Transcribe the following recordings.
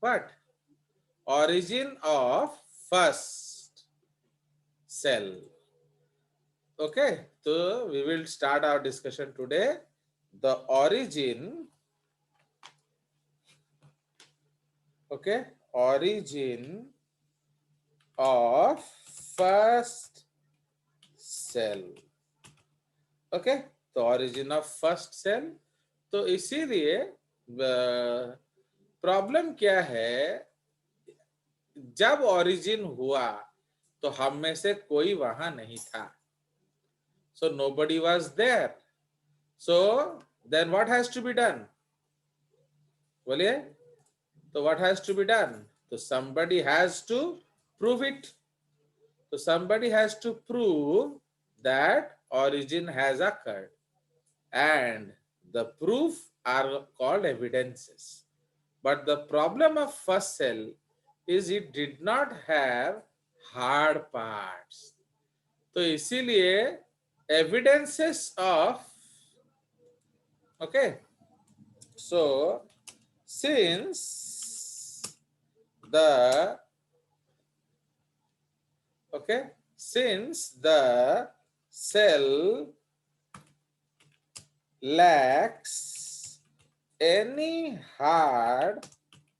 what? Origin of first cell. Okay, so we will start our discussion today. The origin, okay, origin of first cell. Okay, तो origin of first cell. तो इसीलिए problem क्या है, जब origin हुआ तो हम में से कोई वहां नहीं था. So nobody was there. So then what has to be done? बोलिए. तो what has to be done? तो somebody has to prove it. So somebody has to prove that origin has occurred, and the proof are called evidences. But the problem of first cell is it did not have hard parts. तो इसीलिए evidences of, okay, so since the, okay, since the cell lacks any hard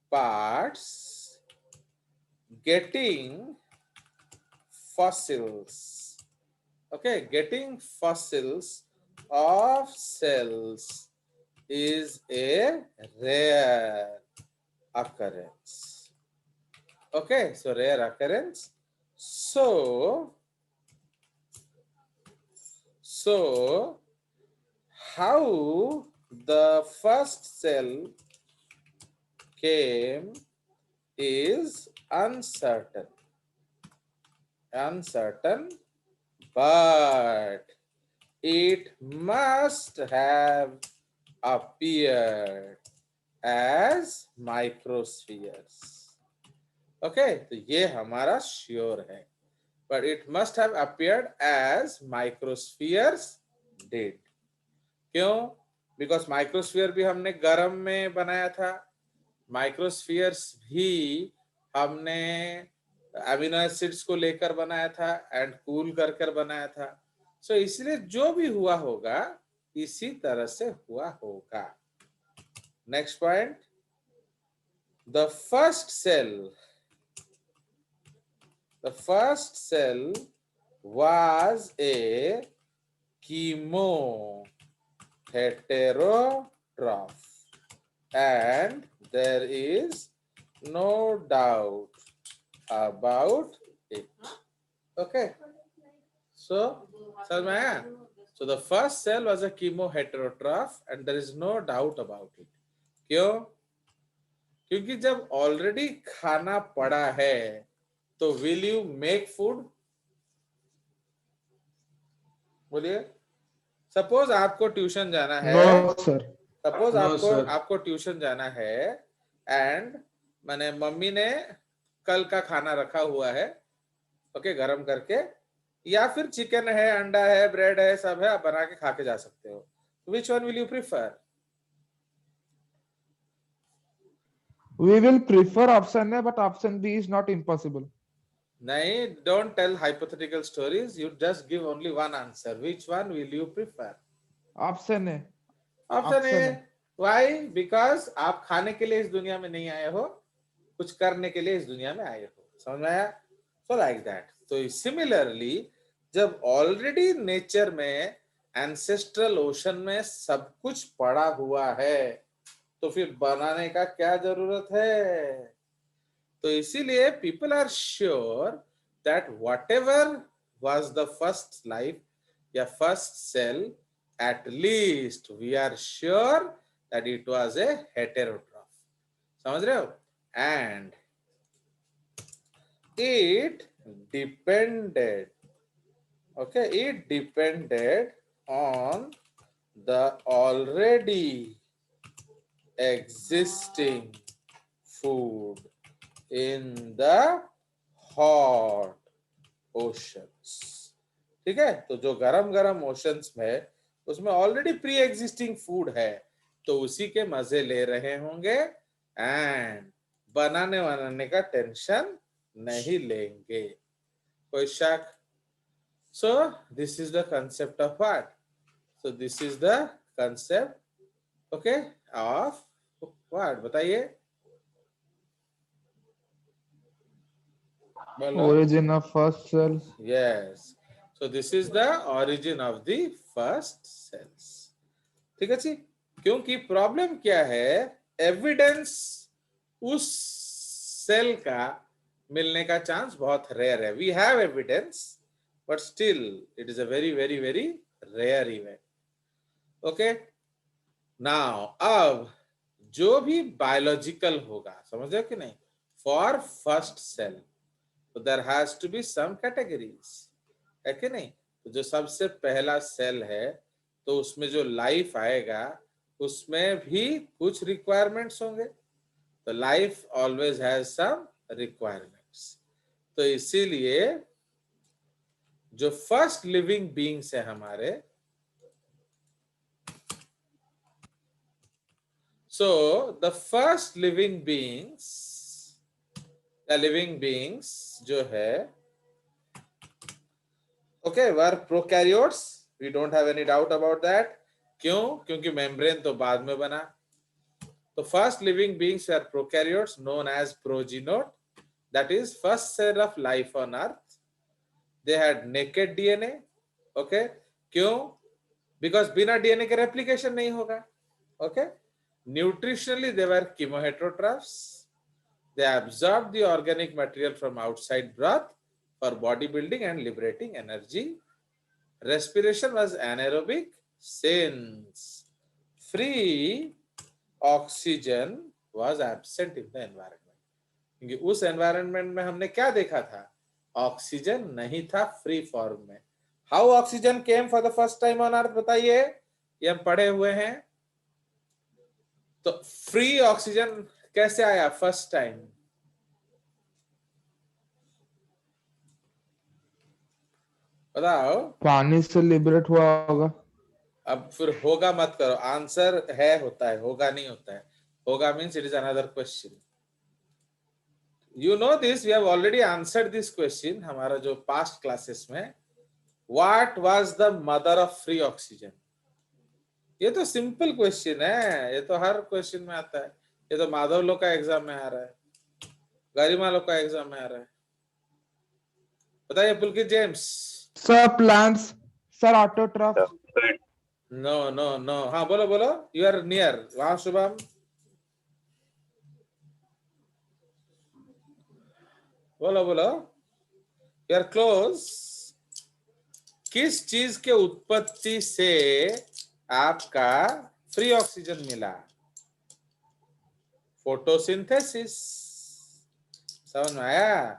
parts, getting fossils, okay, getting fossils of cells is a rare occurrence. Okay, so rare occurrence. So how the first cell came is uncertain, but it must have appeared as microspheres. Okay, तो ये हमारा sure है, but it must have appeared as microspheres did. क्यों? Because microsphere भी हमने गर्म में बनाया था, माइक्रोस्फीयर्स भी हमने अमीनो एसिड्स को लेकर बनाया था एंड कूल कर बनाया था. सो इसलिए जो भी हुआ होगा इसी तरह से हुआ होगा. Next point, the first cell was a chemo heterotroph, and there is no doubt about it. Okay, so Salmaya, so the first cell was a chemo heterotroph and there is no doubt about it. क्यों? क्योंकि जब already खाना पड़ा है तो will you make food? बोलिए. Suppose आपको tuition जाना है. No sir. सपोज No, आपको sir. आपको ट्यूशन जाना है एंड मैंने मम्मी ने कल का खाना रखा हुआ है, ओके, गरम करके, या फिर चिकन है, अंडा है, ब्रेड है, सब है, आप बना के खा के जा सकते हो. Which one will you prefer? We will prefer option A, but option B is not impossible. नहीं, don't tell hypothetical stories, you just give only one answer. Which one will you prefer? Option A. Option A. Option A. Why? Because आप खाने के लिए इस दुनिया में नहीं आए हो, कुछ करने के लिए इस दुनिया में आए हो. समझ में आया? So like that. तो सिमिलरली जब ऑलरेडी नेचर में, एंसेस्ट्रल ओशन में सब कुछ पड़ा हुआ है तो फिर बनाने का क्या जरूरत है? तो इसीलिए people are sure that whatever was the first life या first cell, at least we are sure that it was a heterotroph. समझ रहे हो? And it depended, okay, it depended on the already existing food in the hot oceans. ठीक है? तो जो गरम गरम ओशंस में उसमें ऑलरेडी प्री एग्जिस्टिंग फूड है तो उसी के मजे ले रहे होंगे, एंड बनाने का टेंशन नहीं लेंगे। कोई शक? So this is the concept of what? So this is the concept okay of what? बताइए, बोलो। Origin of first cell. Yes. So this is the origin of the first cells. ठीक है जी? क्योंकि प्रॉब्लम क्या है, एविडेंस उस cell का मिलने का चांस बहुत रेयर है। We have evidence but still it is a very very very rare event. Okay, now अब जो भी बायोलॉजिकल होगा, समझ रहे हो कि नहीं, फॉर फर्स्ट सेल तो there has to be some categories, है कि नहीं? तो जो सबसे पहला सेल है तो उसमें जो लाइफ आएगा उसमें भी कुछ रिक्वायरमेंट्स होंगे। तो life always has some requirements. तो इसीलिए जो फर्स्ट लिविंग बीइंग्स है हमारे, so the first living beings या लिविंग बीइंग्स जो है okay were prokaryotes, we don't have any doubt about that. क्यों? क्योंकि मेम्ब्रेन तो बाद में बना। तो first living beings are prokaryotes known as progenote, that is first cell of life on earth. They had naked DNA. Okay, क्यों? Because बिना DNA के रेप्लिकेशन नहीं होगा। Okay, nutritionally they were chemoheterotrophs. They absorb the organic material from outside birth for bodybuilding and liberating energy. Respiration was anaerobic since free oxygen was absent in the environment. क्योंकि उस environment में हमने क्या देखा था? Oxygen नहीं था free form में। How oxygen came for the first time on earth? बताइए, ये हम पढ़े हुए हैं। तो फ्री ऑक्सीजन कैसे आया फर्स्ट टाइम? बताओ। पानी से लिबरेट हुआ होगा। अब फिर होगा मत करो, आंसर है होता है, होगा नहीं होता है। होगा means it is another question. You know this, we have already answered this question हमारा जो पास्ट क्लासेस में। What was the mother of free oxygen? ये तो सिंपल क्वेश्चन है, ये तो हर क्वेश्चन में आता है। ये तो माधव लोग का एग्जाम में आ रहा है, गरिमा लोग का एग्जाम में आ रहा है। बताइए Pulkit James. Sir, plants. Sir, autotroph. No no no, हाँ बोलो बोलो, यू आर नियर। वहां शुभम, बोलो बोलो, यू आर क्लोज। किस चीज के उत्पत्ति से आपका फ्री ऑक्सीजन मिला? फोटोसिंथेसिस। समझ में आया?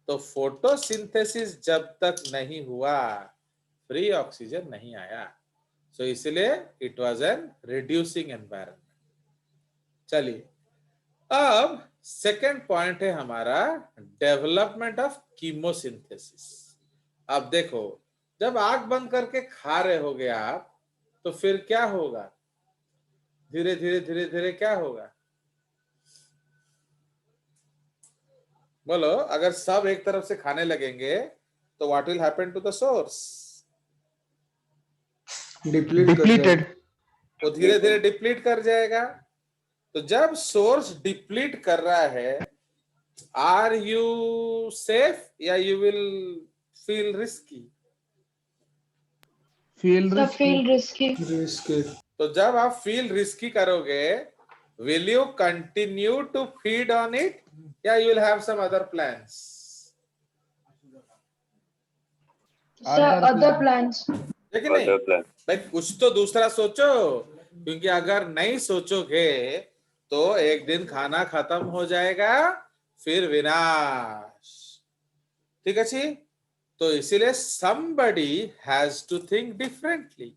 तो फोटोसिंथेसिस जब तक नहीं हुआ फ्री ऑक्सीजन नहीं आया। सो इसलिए it was an reducing environment. चलिए, अब सेकेंड पॉइंट है हमारा डेवलपमेंट ऑफ कीमोसिंथेसिस। अब देखो, जब आंख बंद करके खा रहे होगे आप तो फिर क्या होगा? धीरे धीरे धीरे धीरे क्या होगा? बोलो, अगर सब एक तरफ से खाने लगेंगे तो what will happen to the source? Depleted. वो धीरे धीरे डिप्लीट कर जाएगा। तो जब सोर्स डिप्लीट कर रहा है, आर यू सेफ या you will feel risky? Feel Sir, feel risky. risky. तो जब आप फील रिस्की करोगे, will you continue to feed on it या you will have some other plans? Sir, other plans. है कि नहीं भाई? कुछ तो दूसरा सोचो, क्योंकि अगर नहीं सोचोगे तो एक दिन खाना खत्म हो जाएगा, फिर विनाश। ठीक है जी? तो इसीलिए somebody has to think differently।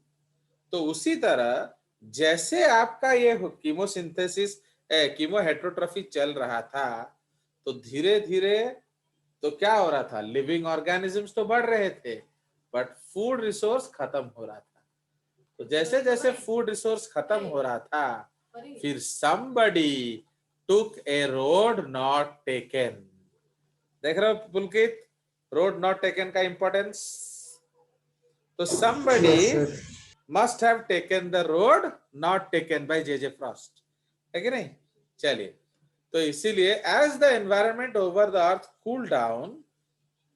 तो उसी तरह जैसे आपका ये कीमोसिंथेसिस कीमोहेटेरोट्रॉफी चल रहा था, तो धीरे धीरे तो क्या हो रहा था? लिविंग ऑर्गेनिजम्स तो बढ़ रहे थे बट फूड रिसोर्स खत्म हो रहा था। तो जैसे जैसे फूड रिसोर्स खत्म हो रहा था, फिर somebody took a road not taken. देख रहे हो पुलकित, road not taken का importance? तो somebody Yes, sir. must have taken the road not taken by J.J. Frost, है कि नहीं? चलिए, तो इसीलिए as the environment over the earth cooled down,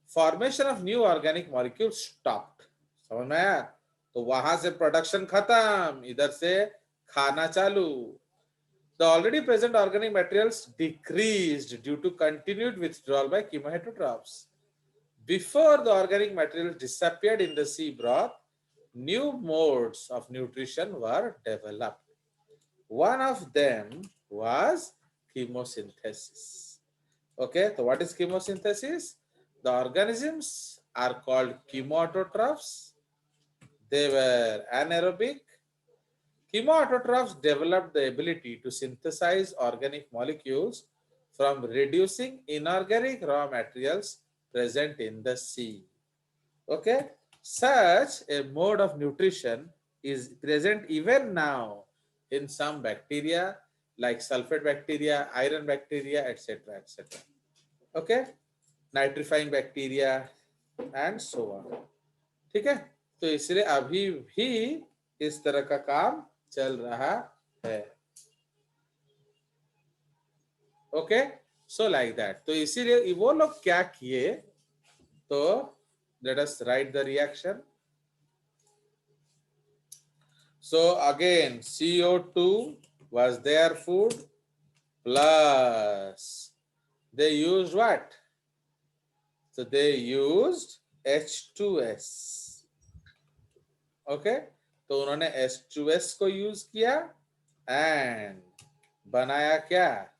formation of new organic molecules stopped. समझ में आया? तो वहां से प्रोडक्शन खत्म, इधर से खाना चालू. The already present organic materials decreased due to continued withdrawal by chemoheterotrophs. Before the organic materials disappeared in the sea broth, new modes of nutrition were developed. One of them was chemosynthesis. Okay, so what is chemosynthesis? The organisms are called chemoautotrophs. They were anaerobic. Chemoautotrophs developed the ability to synthesize organic molecules from reducing inorganic raw materials present in the sea. Okay, such a mode of nutrition is present even now in some bacteria like sulfate bacteria, iron bacteria, etc., etc. Okay, nitrifying bacteria and so on. ठीक है, तो इसलिए अभी भी इस तरह का काम चल रहा है. Okay, so like that. तो इसीलिए वो लोग क्या किए, तो let us write the reaction. So again CO2 was their food, plus they used what? So they used H2S. Okay, तो उन्होंने H2S को यूज किया एंड बनाया क्या?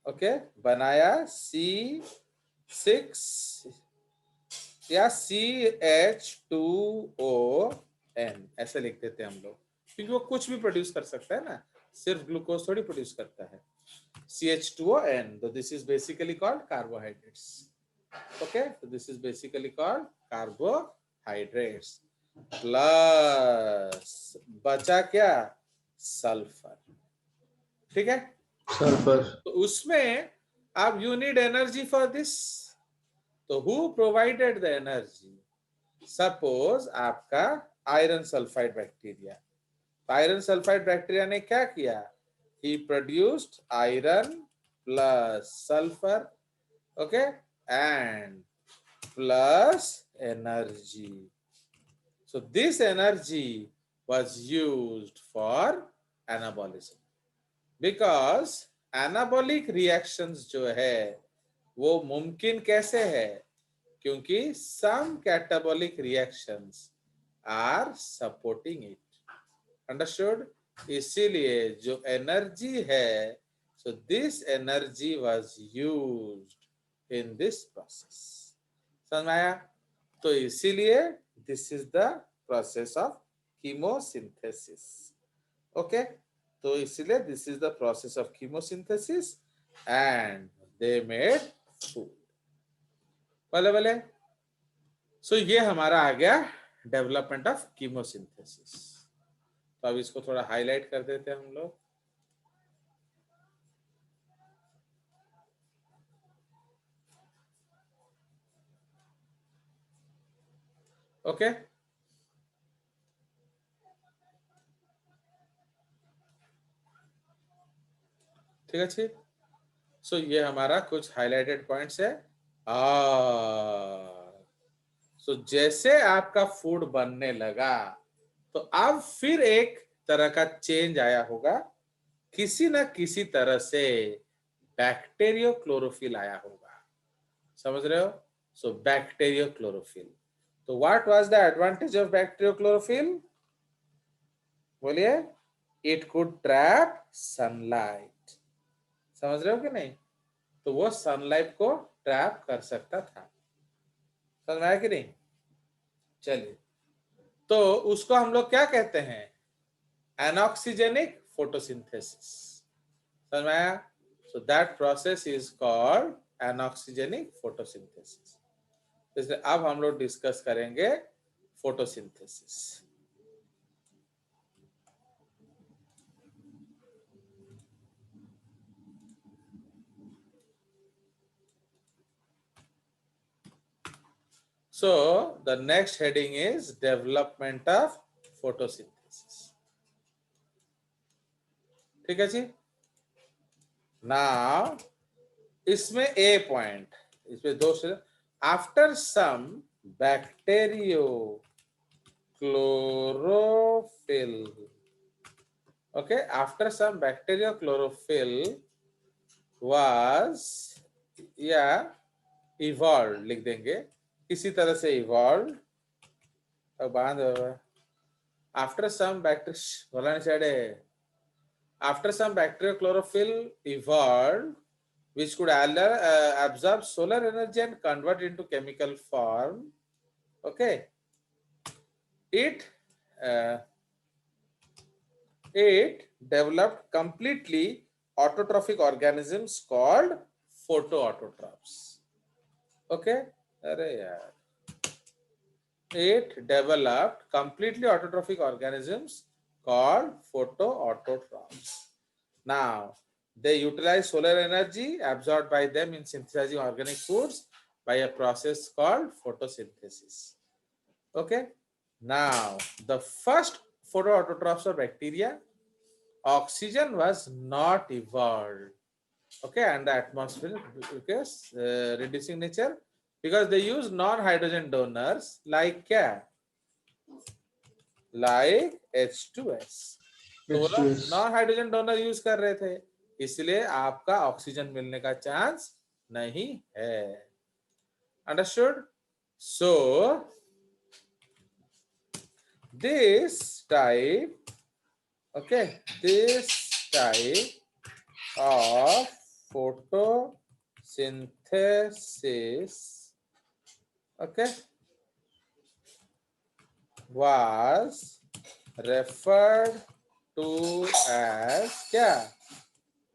ओके, बनाया C6 या CH2ON, ऐसे लिख देते हैं हम लोग, क्योंकि वो कुछ भी प्रोड्यूस कर सकता है ना, सिर्फ ग्लूकोज थोड़ी प्रोड्यूस करता है. CH2ON, so this is basically called carbohydrates. Okay, so this is basically called carbohydrates. Plus बचा क्या? सल्फर. ठीक है, Sulfur. तो उसमें अब you need energy for this. तो who provided the energy? Suppose आपका iron sulphide bacteria. Iron sulphide bacteria ने क्या किया? He produced iron plus sulphur, okay, and plus energy. So this energy was used for anabolism, because anabolic reactions जो है वो मुमकिन कैसे है? क्योंकि some catabolic reactions are supporting it. Understood? इसीलिए जो एनर्जी है, so this energy was used in this process. समझ में आया? तो इसीलिए this is the process of chemosynthesis. Okay, तो इसीलिए this is the process of chemosynthesis and they made food. भले भले. So ये हमारा आ गया डेवलपमेंट ऑफ chemosynthesis. तो अब इसको थोड़ा हाईलाइट कर देते हैं हम लोग. ओके, ठीक है. सो ये हमारा कुछ हाइलाइटेड पॉइंट्स है. सो जैसे आपका फूड बनने लगा, तो अब फिर एक तरह का चेंज आया होगा, किसी न किसी तरह से बैक्टीरियो क्लोरोफिल आया होगा. समझ रहे हो? So bacteriochlorophyll. तो what was the advantage of bacteriochlorophyll? बोलिए. It could trap sunlight. समझ रहे हो कि नहीं? तो वो सनलाइट को ट्रैप कर सकता था. समझ में आया कि नहीं? चलिए, तो उसको हम लोग क्या कहते हैं? Anoxygenic photosynthesis. समझ में आया? So that process is called anoxygenic photosynthesis. इसलिए अब हम लोग डिस्कस करेंगे photosynthesis. So the next heading is development of photosynthesis. ठीक है जी. Now इसमें A point, इसमें दो से after some bacteriochlorophyll, okay, after some bacteriochlorophyll was या evolved लिख देंगे, किसी तरह से evolved. अब बांध after some after some bacteriochlorophyll evolved which could absorb solar energy and convert into chemical form. Okay, it developed completely autotrophic organisms called photoautotrophs. Okay, अरे यार, it developed completely autotrophic organisms called photoautotrophs. Now, they utilize solar energy absorbed by them in synthesizing organic foods by a process called photosynthesis. Okay. Now, the first photoautotrophs of bacteria, oxygen was not evolved. Okay, and the atmosphere because reducing nature, because they use non-hydrogen donors like क्या? Like H2S. तो वो लोग H2S. Non hydrogen donor use कर रहे थे, इसलिए आपका oxygen मिलने का चांस नहीं है. Understood? So this type, okay, this type of photosynthesis, okay, was referred to as क्या?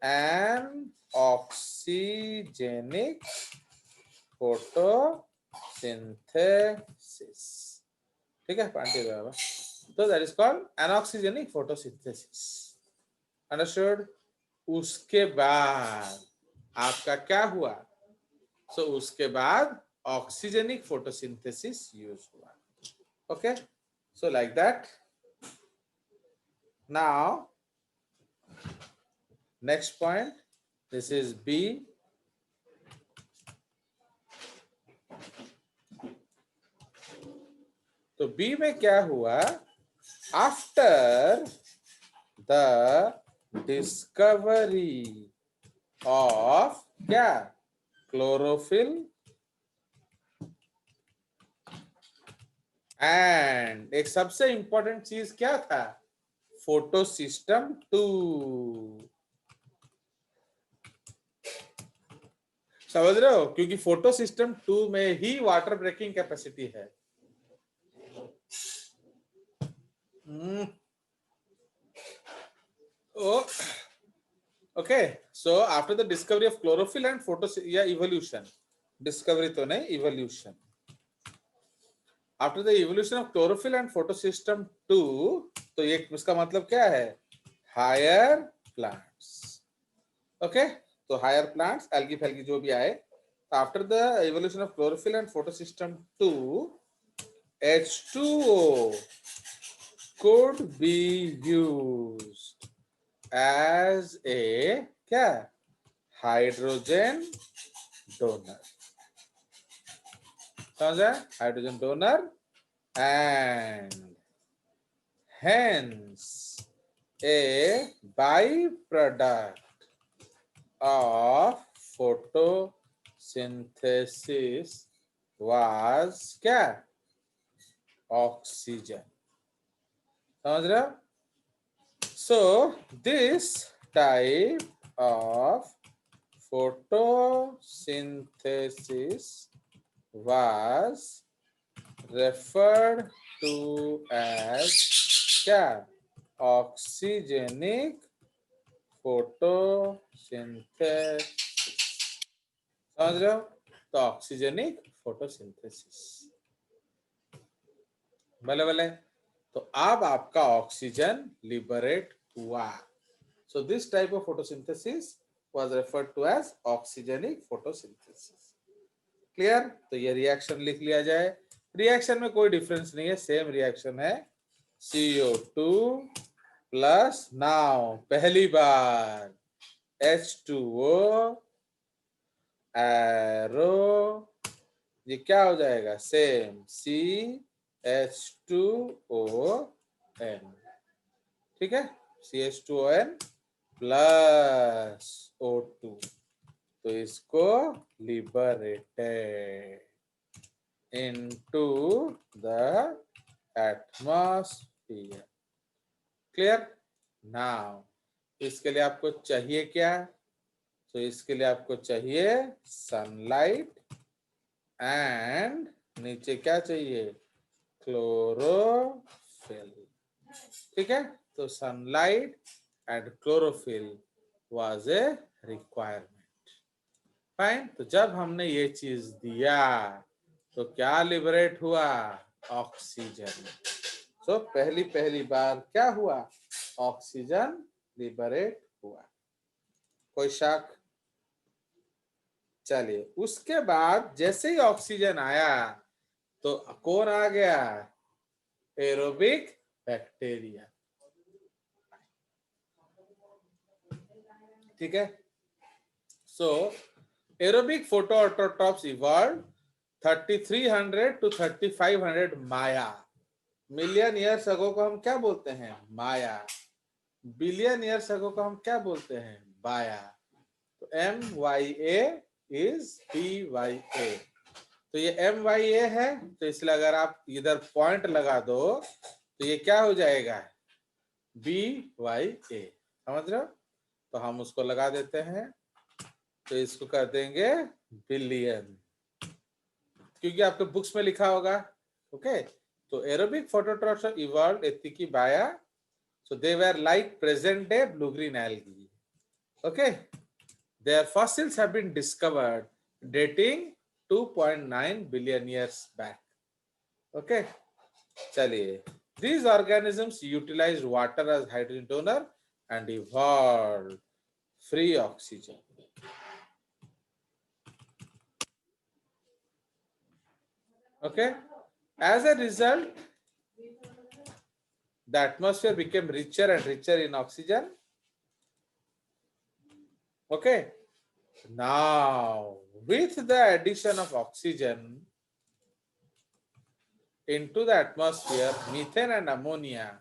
An oxygenic photosynthesis. ठीक है पांडे बाबा, तो that is called anoxygenic photosynthesis. Understood? उसके बाद आपका क्या हुआ? So उसके बाद oxygenic photosynthesis यूज हुआ. Okay, so like that. Now next point, this is B. तो B में क्या हुआ? After the discovery of क्या? Chlorophyll and एक सबसे इंपॉर्टेंट चीज क्या था? फोटोसिस्टम 2. समझ रहे हो? क्योंकि फोटोसिस्टम 2 में ही वाटर ब्रेकिंग कैपेसिटी है. Okay, so after the discovery of chlorophyll and evolution, discovery तो नहीं, evolution. After the evolution of chlorophyll and photosystem 2, तो ये इसका मतलब क्या है? Higher plants. Okay, तो higher plants, algae फैल्गी जो भी आए. After the evolution of chlorophyll and photosystem 2, H2O could be used as a क्या? Hydrogen donor. समझा? Hydrogen donor, and hence a byproduct of photosynthesis was क्या? Oxygen. समझ रहे हो? So this type of photosynthesis was referred to as क्या? Oxygenic photosynthesis. समझ रहे हो? तो ऑक्सीजनिक फोटोसिंथेसिस. भले भले. तो अब आपका ऑक्सीजन लिबरेट हुआ. So this type of photosynthesis was referred to as oxygenic photosynthesis. Clear? तो ये रिएक्शन लिख लिया जाए. रिएक्शन में कोई डिफरेंस नहीं है, सेम रिएक्शन है। CO2 प्लस, नाउ पहली बार H2O एरो, ये क्या हो जाएगा, सेम CH2ON, ठीक है, CH2ON प्लस O2, तो इसको liberated into the atmosphere. Clear? Now इसके लिए आपको चाहिए क्या, तो इसके लिए आपको चाहिए सनलाइट एंड नीचे क्या चाहिए, क्लोरोफिल, ठीक है। तो sunlight and chlorophyll was a requirement. Fine, तो जब हमने ये चीज दिया तो क्या लिबरेट हुआ, ऑक्सीजन। तो पहली बार क्या हुआ, ऑक्सीजन लिबरेट हुआ। कोई शक? चलिए, उसके बाद जैसे ही ऑक्सीजन आया तो कौन आ गया, एरोबिक बैक्टीरिया, ठीक है। So aerobic photoautotrophs evolve 3300 to 3500 माया, मिलियन ईयर्स अगो को हम क्या बोलते हैं, माया। बिलियन ईयर्स अगो को हम क्या बोलते हैं, बाया। तो MYA इज BYA, तो ये MYA है, तो इसलिए अगर आप इधर पॉइंट लगा दो तो ये क्या हो जाएगा, BYA, समझ रहे हो। तो हम उसको लगा देते हैं, तो इसको कर देंगे बिलियन, क्योंकि आपके बुक्स में लिखा होगा। ओके, तो एरोबिक फोटोट्रॉप्स इवॉल्व्ड एथिकी बाया, so they were like present day blue green algae. Okay, their fossils have been discovered dating 2.9 billion years back. Okay, चलिए, these organisms utilized water as hydrogen donor and evolved free oxygen. Okay, as a result, the atmosphere became richer and richer in oxygen. Okay, now with the addition of oxygen into the atmosphere, methane and ammonia